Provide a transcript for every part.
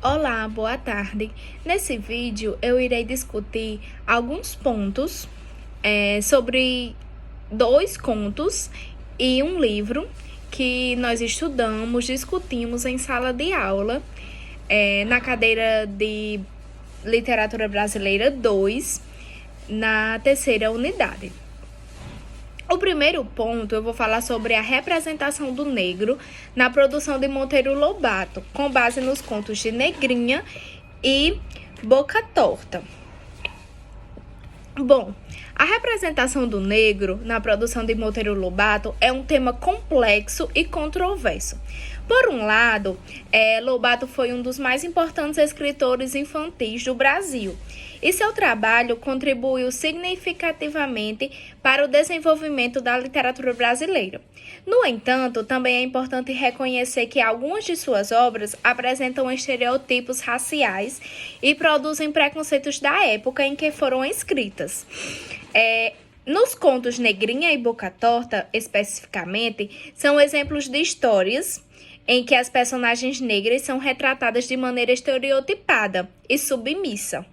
Olá, boa tarde. Nesse vídeo eu irei discutir alguns pontos sobre dois contos e um livro que nós estudamos, discutimos em sala de aula, na cadeira de Literatura Brasileira 2, na terceira unidade. O primeiro ponto, eu vou falar sobre a representação do negro na produção de Monteiro Lobato, com base nos contos de Negrinha e Boca Torta. Bom, a representação do negro na produção de Monteiro Lobato é um tema complexo e controverso. Por um lado, Lobato foi um dos mais importantes escritores infantis do Brasil, e seu trabalho contribuiu significativamente para o desenvolvimento da literatura brasileira. No entanto, também é importante reconhecer que algumas de suas obras apresentam estereotipos raciais e produzem preconceitos da época em que foram escritas. Nos contos Negrinha e Boca Torta, especificamente, são exemplos de histórias em que as personagens negras são retratadas de maneira estereotipada e submissa.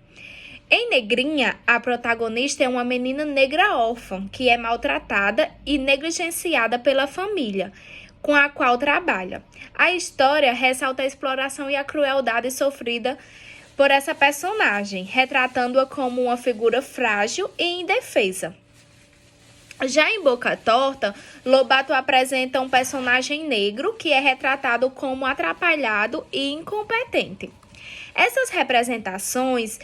Em Negrinha, a protagonista é uma menina negra órfã, que é maltratada e negligenciada pela família, com a qual trabalha. A história ressalta a exploração e a crueldade sofrida por essa personagem, retratando-a como uma figura frágil e indefesa. Já em Boca Torta, Lobato apresenta um personagem negro que é retratado como atrapalhado e incompetente. Essas representações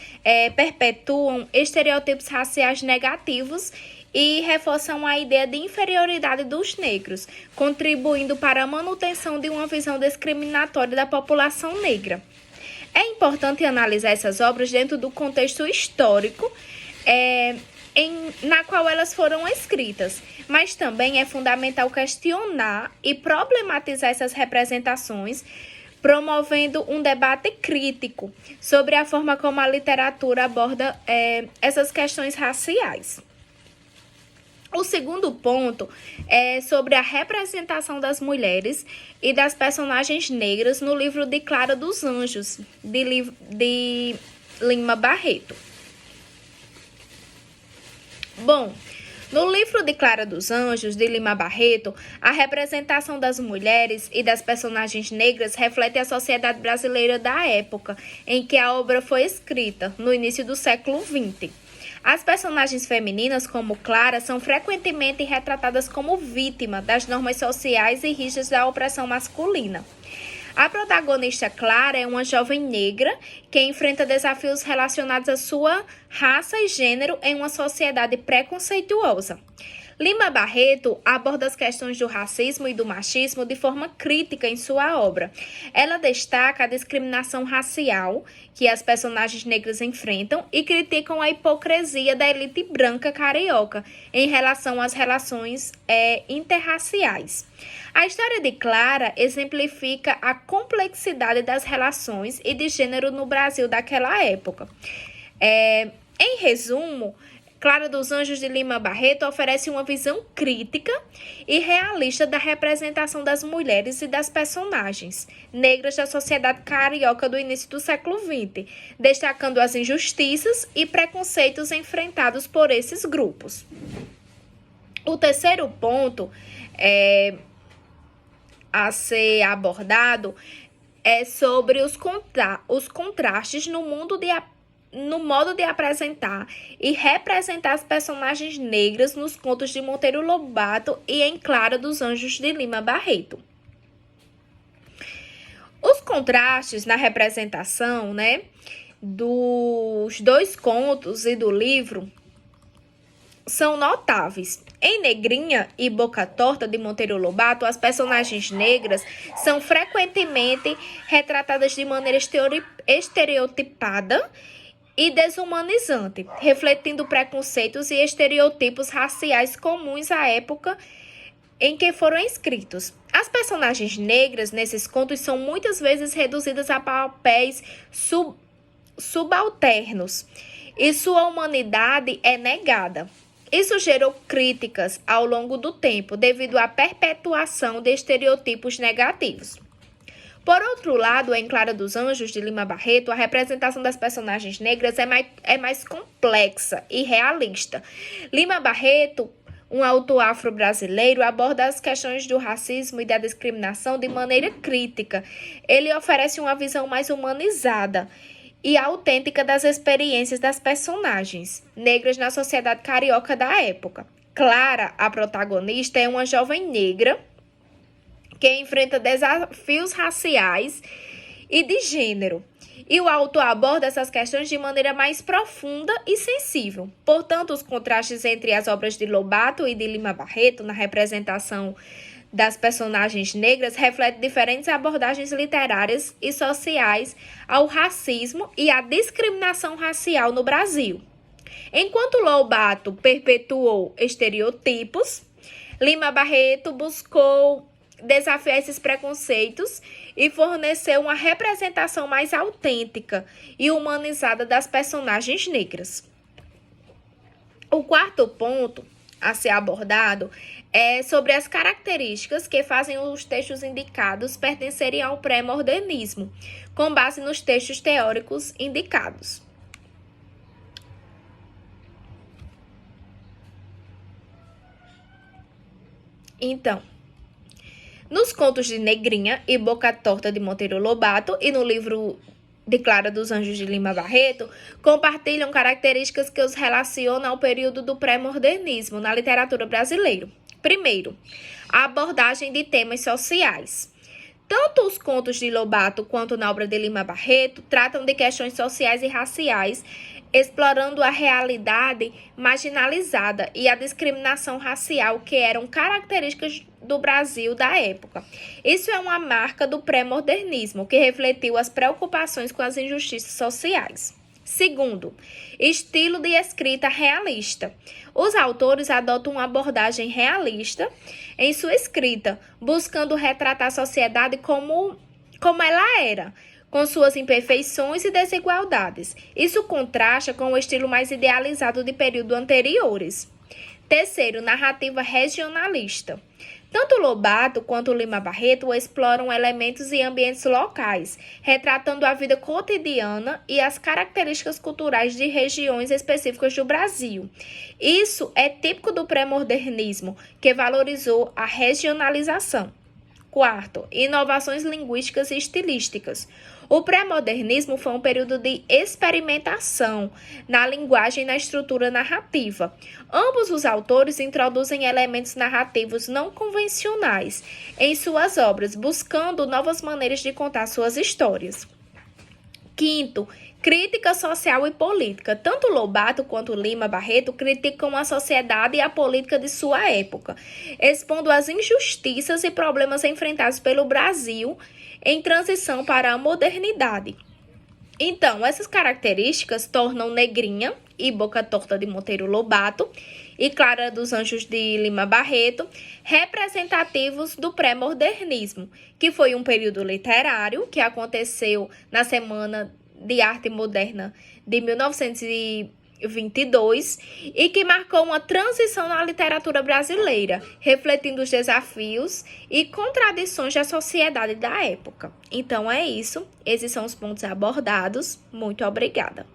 perpetuam estereótipos raciais negativos e reforçam a ideia de inferioridade dos negros, contribuindo para a manutenção de uma visão discriminatória da população negra. É importante analisar essas obras dentro do contexto histórico na qual elas foram escritas, mas também é fundamental questionar e problematizar essas representações, promovendo um debate crítico sobre a forma como a literatura aborda essas questões raciais. O segundo ponto é sobre a representação das mulheres e das personagens negras no livro de Clara dos Anjos, de Lima Barreto. Bom, no livro de Clara dos Anjos, de Lima Barreto, a representação das mulheres e das personagens negras reflete a sociedade brasileira da época em que a obra foi escrita, no início do século XX. As personagens femininas, como Clara, são frequentemente retratadas como vítima das normas sociais e rígidas da opressão masculina. A protagonista Clara é uma jovem negra que enfrenta desafios relacionados à sua raça e gênero em uma sociedade preconceituosa. Lima Barreto aborda as questões do racismo e do machismo de forma crítica em sua obra. Ela destaca a discriminação racial que as personagens negras enfrentam e criticam a hipocrisia da elite branca carioca em relação às relações interraciais. A história de Clara exemplifica a complexidade das relações e de gênero no Brasil daquela época. Em resumo, Clara dos Anjos de Lima Barreto oferece uma visão crítica e realista da representação das mulheres e das personagens negras da sociedade carioca do início do século XX, destacando as injustiças e preconceitos enfrentados por esses grupos. O terceiro ponto a ser abordado é sobre os contrastes no modo de apresentar e representar as personagens negras nos contos de Monteiro Lobato e em Clara dos Anjos de Lima Barreto. Os contrastes na representação, dos dois contos e do livro são notáveis. Em Negrinha e Boca Torta, de Monteiro Lobato, as personagens negras são frequentemente retratadas de maneira estereotipada e desumanizante, refletindo preconceitos e estereotipos raciais comuns à época em que foram escritos. As personagens negras nesses contos são muitas vezes reduzidas a papéis subalternos e sua humanidade é negada. Isso gerou críticas ao longo do tempo devido à perpetuação de estereotipos negativos. Por outro lado, em Clara dos Anjos, de Lima Barreto, a representação das personagens negras é mais complexa e realista. Lima Barreto, um autor afro-brasileiro, aborda as questões do racismo e da discriminação de maneira crítica. Ele oferece uma visão mais humanizada e autêntica das experiências das personagens negras na sociedade carioca da época. Clara, a protagonista, é uma jovem negra que enfrenta desafios raciais e de gênero. E o autor aborda essas questões de maneira mais profunda e sensível. Portanto, os contrastes entre as obras de Lobato e de Lima Barreto na representação das personagens negras refletem diferentes abordagens literárias e sociais ao racismo e à discriminação racial no Brasil. Enquanto Lobato perpetuou estereotipos, Lima Barreto buscou desafiar esses preconceitos e forneceu uma representação mais autêntica e humanizada das personagens negras. O quarto ponto a ser abordado é sobre as características que fazem os textos indicados pertencerem ao pré-modernismo, com base nos textos teóricos indicados. Então, nos contos de Negrinha e Boca Torta de Monteiro Lobato e no livro de Clara dos Anjos de Lima Barreto, compartilham características que os relacionam ao período do pré-modernismo na literatura brasileira. Primeiro, a abordagem de temas sociais. Tanto os contos de Lobato quanto na obra de Lima Barreto tratam de questões sociais e raciais, explorando a realidade marginalizada e a discriminação racial que eram características do Brasil da época. Isso é uma marca do pré-modernismo, que refletiu as preocupações com as injustiças sociais. Segundo, estilo de escrita realista. Os autores adotam uma abordagem realista em sua escrita, buscando retratar a sociedade como ela era, com suas imperfeições e desigualdades. Isso contrasta com o estilo mais idealizado de períodos anteriores. Terceiro, narrativa regionalista. Tanto Lobato quanto Lima Barreto exploram elementos e ambientes locais, retratando a vida cotidiana e as características culturais de regiões específicas do Brasil. Isso é típico do pré-modernismo, que valorizou a regionalização. Quarto, inovações linguísticas e estilísticas. O pré-modernismo foi um período de experimentação na linguagem e na estrutura narrativa. Ambos os autores introduzem elementos narrativos não convencionais em suas obras, buscando novas maneiras de contar suas histórias. Quinto, crítica social e política. Tanto Lobato quanto Lima Barreto criticam a sociedade e a política de sua época, expondo as injustiças e problemas enfrentados pelo Brasil em transição para a modernidade. Então, essas características tornam Negrinha e Boca Torta de Monteiro Lobato e Clara dos Anjos de Lima Barreto representativos do pré-modernismo, que foi um período literário que aconteceu na Semana de Arte Moderna de 1922 e que marcou uma transição na literatura brasileira, refletindo os desafios e contradições da sociedade da época. Então é isso, esses são os pontos abordados. Muito obrigada.